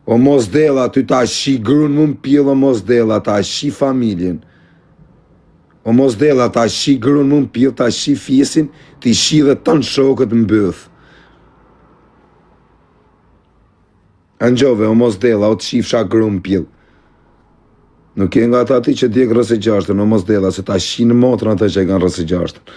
O mos dela, ty ta shi grun më m'pil, o mos dela, ta shi familjen. O mos dela, ta shi grun më m'pil, ta shi fisin, ti shi dhe të në shokët m'bëth. Angjove, o mos dela, o të shifsha grun m'pil. Nuk e nga ata ti që djekë rëse gjashtën, o mos dela, se ta shi në motrën ata që e kanë rëse gjashtën.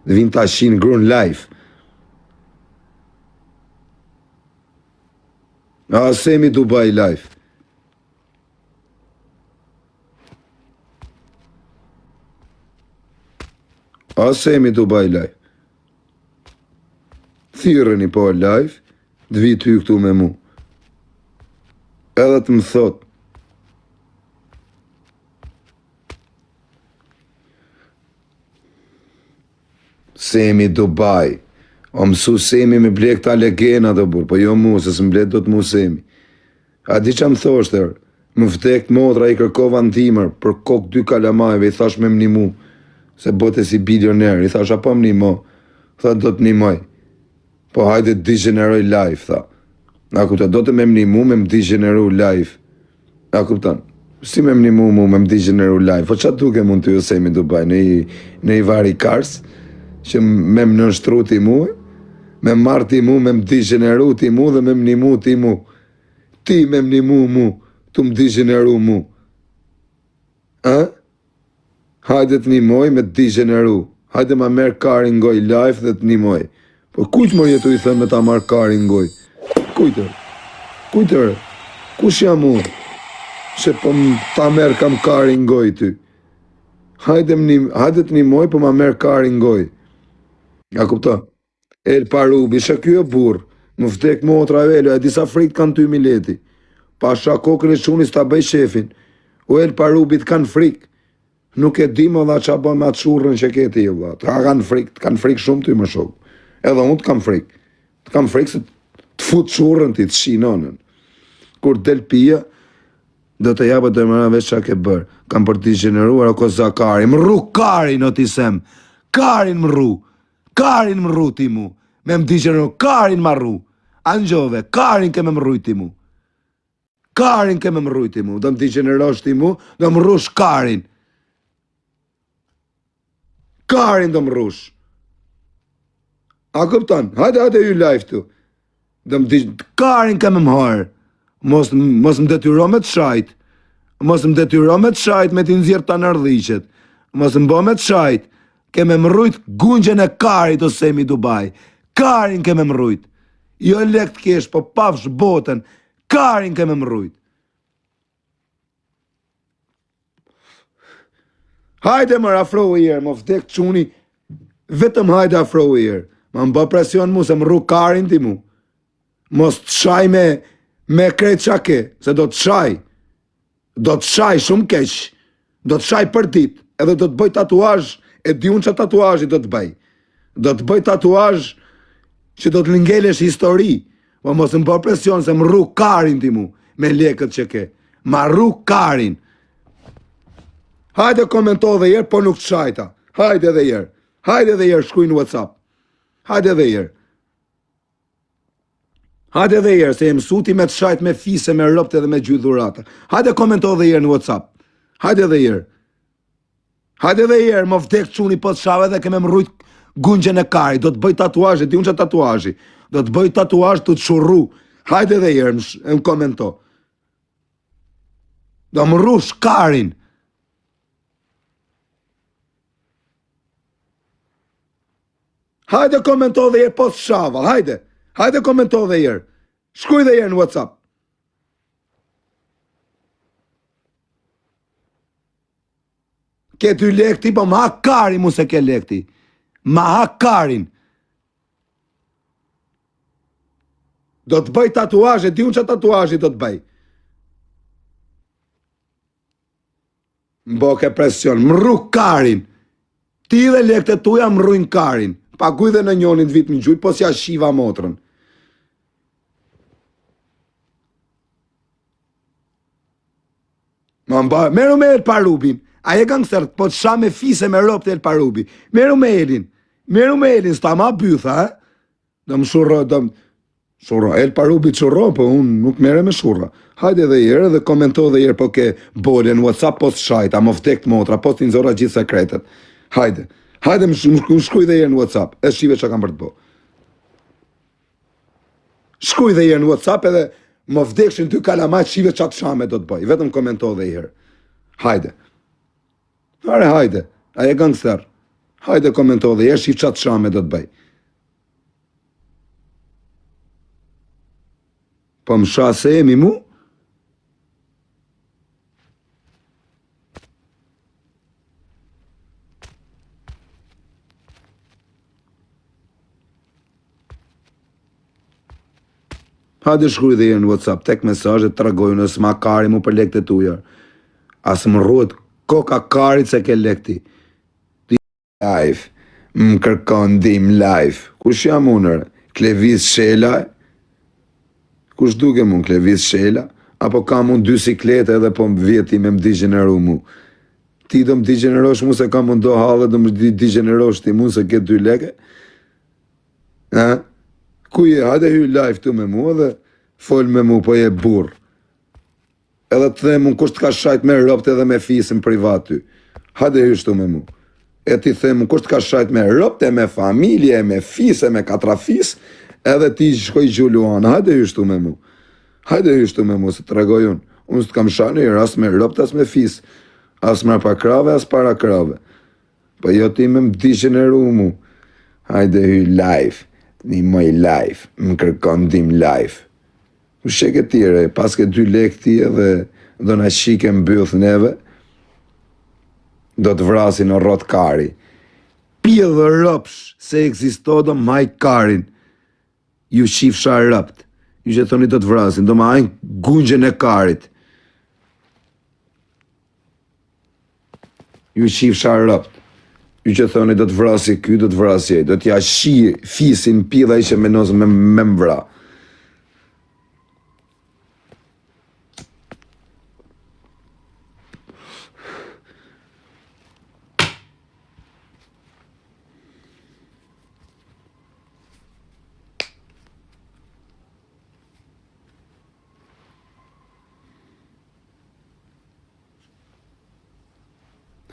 Dhe vinë ta shi në grun life. A semi Dubai life. A semi Dubai life. Thyrëni po life, dvi ty këtu me mu. Edhe të më thot. Semi Dubai. O mësu Semi me blek ta legena dhe burë, po jo mu, se së mblet do të mu Semi. A di që më thoshtër, më vdekt modra i kërkova në timër, për kokë 2 kalamajve, i thash me më një mu, se bote si bilioner, i thash apo më një mu, tha do të një moj, po hajde të digeneroj life, tha. A kuptan, do të me më një mu, me më digeneru life. A kuptan, si me më një mu, me më digeneru life, po që duke mund të ju Semi Dubai, në i vari kars, që me më nështru ti mu, me marë ti mu, me më digeneru ti mu dhe me më një mu ti mu. Ti me më një mu, tu më digeneru mu. A? Hajde të një moj me të digeneru. Hajde ma merë kari ngoj life dhe të një moj. Po kujtë më jetu i thëmë me ta marë kari ngoj? Kujtër? Kujtër? Kush jam mu? Se po ta merë kam kari ngoj ty. Hajde të një moj po ma merë kari ngoj. A kupta? El Parubi, shë kjo burë, më vdek motra velo, e disa frikë kanë ty mileti. Pasha kokën e shunis ta bëj shefin, o El Parubi të kanë frikë. Nuk e di më dha qa bëj me atë shurën që ke ti, ta kanë frikë shumë ty më shokë. Edhe unë të kam frikë. Të kam frikë se të fut shurën ti, të shinonën. Kur del pia, do të jabë të mëra veç qa ke bërë. Kam për t'i gjeneruar ako Zakari. Më rru Karin o t'i sem. Karin më rru. Karin më rru ti mu, me më digjeru, Karin më rru, Angjove, Karin ke me më rrujti mu, Karin ke me më rrujti mu, do më digjenerosh ti mu, do më rrush Karin, Karin do më rrush, a këpton, hajde ju live tu, do më digjenerosh, Karin ke me më harë, mos më detyro me të shajt, mos më detyro me të shajt me t'i nxjerr ta nërdhiqet, mos më bo me të shajt, ke me më rrujt gungjen e Karit o Semi Dubai. Karin ke me më rrujt. Jo lekt kesh, po pafsh botën. Karin ke me më rrujt. Hajde më afro i erë, më vdek quni. Vetëm hajde afro i erë. Ma më bë presion mu, se më rru Karin ti mu. Mos të shaj me krejt qake, se do të shaj. Do të shaj shumë keq. Do të shaj për dit. Edhe do të bëj tatuazh. E di unë që tatuazhi do të bëj. Do të bëj tatuazh që do të lingelesh histori. Po mos më bërë presion se më rru Karin ti mu. Me lekët që ke. Ma rru Karin. Hajde komento dhe jerë, po nuk të shajta. Hajde dhe jerë. Hajde dhe jerë, shkuj në WhatsApp. Hajde dhe jerë. Hajde dhe jerë, se jem suti me të shajt me fise, me rëpte dhe me gjydhurata. Hajde komento dhe jerë në WhatsApp. Hajde dhe jerë. Hajde dhe jerë, më vdek quni po të shave dhe keme më rrujt gungjen e Karit. Do të bëj tatuazhe, di unë që tatuazhi. Do të bëj tatuazh të të shurru. Hajde dhe jerë, më komento. Do më rrush Karin. Hajde komento dhe jerë po të shava, hajde. Hajde komento dhe jerë. Shkuj dhe jerë në WhatsApp. Ke ty lekti, po ma ha Karin mu se ke lekti. Ma ha Karin. Do të bëj tatuazhe, di unë që tatuazhi do të bëj. Mbo ke presion, më rru Karin. Ti dhe lekte tuja më rrujnë Karin. Paguj dhe në njonit vit më gjuj, po si a shiva motrën. Ma mba, meru me El Parubin. A je gangster, po të sha me fise me ropë të El Parubi. Meru me Elin, s'ta ma bytha, Do më shurro, Shurra, El Parubi Shurra, po unë nuk mere me shurra. Hajde dhe jere dhe komento dhe jere po ke bole në WhatsApp post shajta, më vdekt motra, post të nxorra gjithë sekretet. Hajde. Hajde më shkuj dhe jere në WhatsApp, e shive që kam për të bo. Shkuj dhe jere në WhatsApp edhe më vdekshin ty kalamajt shive qatë shame do të bëj. Vetëm komento dhe jere. Hajde. Hajde. Aje gangster. Hajde komento dhe jere shive qatë shame do të bëj. Po më sha se jemi mu? Hajde shkruj dhe jere në WhatsApp, tek mesazhet të regojnë nësë ma kari mu për lekët e tuja. Asë më rruet koka karit se ke lekti. Live, më kërkon dim live. Kush jam unër? Klevis Shela? Kush duke mu Klevis Shela? Apo kam unë 2 siklete edhe po më vjeti me më digeneru mu? Ti do më digenerosh mu se kam unë do halë do më digenerosh ti mu se ke 2 leke? Ku je? Hajde hy live tu me mu edhe fol me mu po je burr. Edhe të them unë kush të ka shajt me ropt edhe me fisin privat ty. Hajde hy shtu me mu. E ti them unë kush të ka shajt me ropt e me familje, me fis e me 4 fis, edhe ti shkoj gjulluana. Hajde hy shtu me mu. Hajde hy shtu me mu se të regoj unë. Unë së të kam shani as me ropt as me fis. As me pa krave as para krave. Po jo ti me më digeneru mu. Hajde hy live. Një moj live, më kërkon dim live. U sheke tire, pas ke 2 lek ti edhe do në shike mbyth neve, do të vrasin në rot kari. Pje dhe rëpsh se egzisto do maj karin. Ju shifsha rëpt. Ju që thoni do të vrasin, do ma ajnë gungjen e karit. Ju shifsha rëpt. Ju që thoni do të vrasi ky, do të vrasi e, do t'ja shi fisin pila ishe me nëzë me më vra.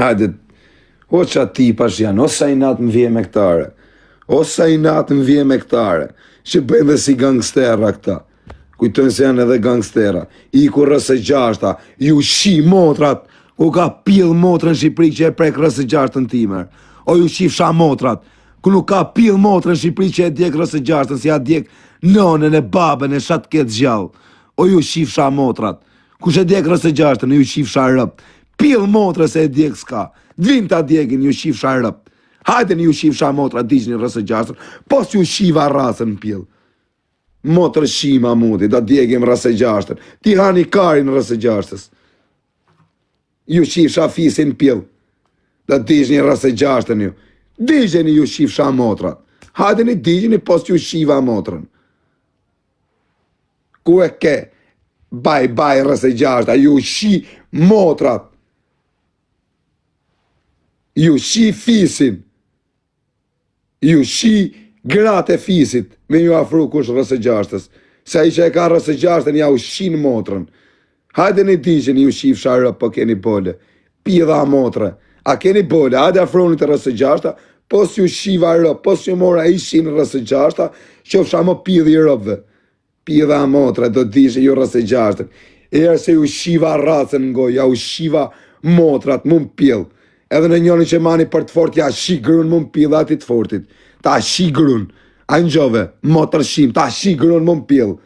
Hajde, o qa ti pash janë, o sa i natë më vje me këtare, o sa i natë më vje me këtare, që bëjnë dhe si gangstera këta, kujtojnë se janë edhe gangstera, i ku rëse gjashta, ju shi motrat, ku ka pil motrën Shqipëri që e prek rëse gjashtën timer, o ju shi fsha motrat, ku nuk ka pil motrën Shqipëri që e djek rëse gjashtën, si a djek nonën e babën e shatë ketë gjallë, o ju shi fsha motrat, ku që djek rëse gjashtën, ju shi fsha rëpt, pil motrë se e djek s'ka. Dvin ta djekin ju shifsha rëp. Hajde një ju shifsha motra diqni rësë gjashtën, pos ju shiva rasën pil. Motrë shima muti, da djekim rësë gjashtën. Ti hani karin rësë gjashtës. Ju shifsha fisin pil. Da diqni rësë gjashtën ju. Diqni ju shifsha motra. Hajde një diqni pos ju shiva motrën. Ku e ke? Baj rësë gjashta, ju shi motrat. Ju shi fisin, ju shi gratë e fisit, me ju afru kush rësë gjashtës. Sa i që e ka rësë gjashtën, ja u shin motrën. Hajde një diqen ju shi fsharë, po keni bole. Pidha motre. A keni bole, hajde afroni të rësë gjashta, pos ju shiva rëp, pos ju mora i shin rësë gjashta, që fsha më pidhi rëpve. Pidha motre, do diqen ju rësë gjashtën. Erë se ju shiva racën ngoj, ja u shiva motrat, mund pil. Edhe në njëni që mani për të fort, ja shi grun mund pil ati të fortit. Ta shi grun. A në gjove, motër shim, ta shi grun mund pil.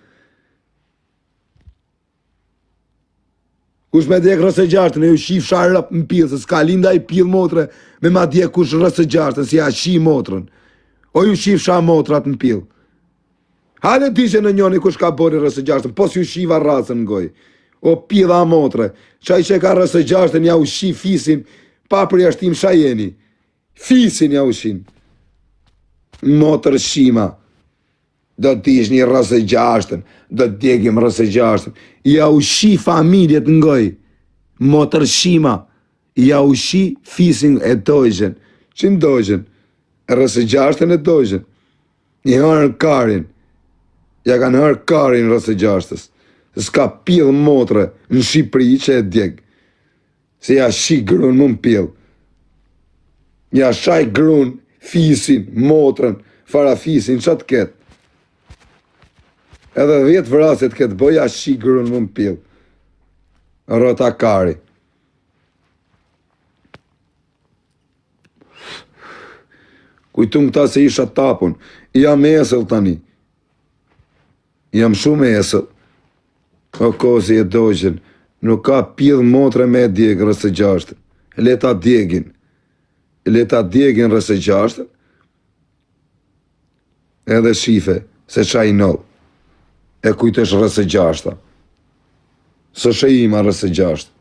Kush me djek rësë gjashtën, e ju shi fsharë rëp në pil, se s'ka linda i pil motre, me ma djek kush rësë gjashtën, si ja shi motrën. O ju shi fsha motrat në pil. Hajde dishe në njëni kush ka bori rësë gjashtën, pos ju shiva racën në goj. O pila motre, qaj që ka rësë gjashtën, ja u shi fisin, pa përjashtim qa jeni. Fisin ja u shin. Motër shima. Do t'ish një rësë gjashtën, do t'djegim rësë gjashtën. Ja u shi familjet ngoj. Motër shima. Ja u shi fisin e dojgjen. Që në dojgjen? Rësë gjashtën e dojgjen. Një harën karin. Ja kanë hërë karin rrës e gjashtës. S'ka pjellë motre në Shqipëri që e djeg. Se ja shi grun më pjellë. Ja shaj grun, fisin, motrën, farafisin, që të ketë. Edhe 10 vrasit këtë bëj, ja shi grun më pjellë. Rrota kari. Kujtum këta se isha tapun. Jam esëll tani. Jam shumë esëll. O kozi e dojgjen. Nuk ka pjellë motre me djegë rrës e gjashtën. Leta djegin. Leta djegin rrës e gjashtën. Edhe shife se qa i nëllë. E kujtesh rrës e gjashta. Së shë ima rrës e gjashtë.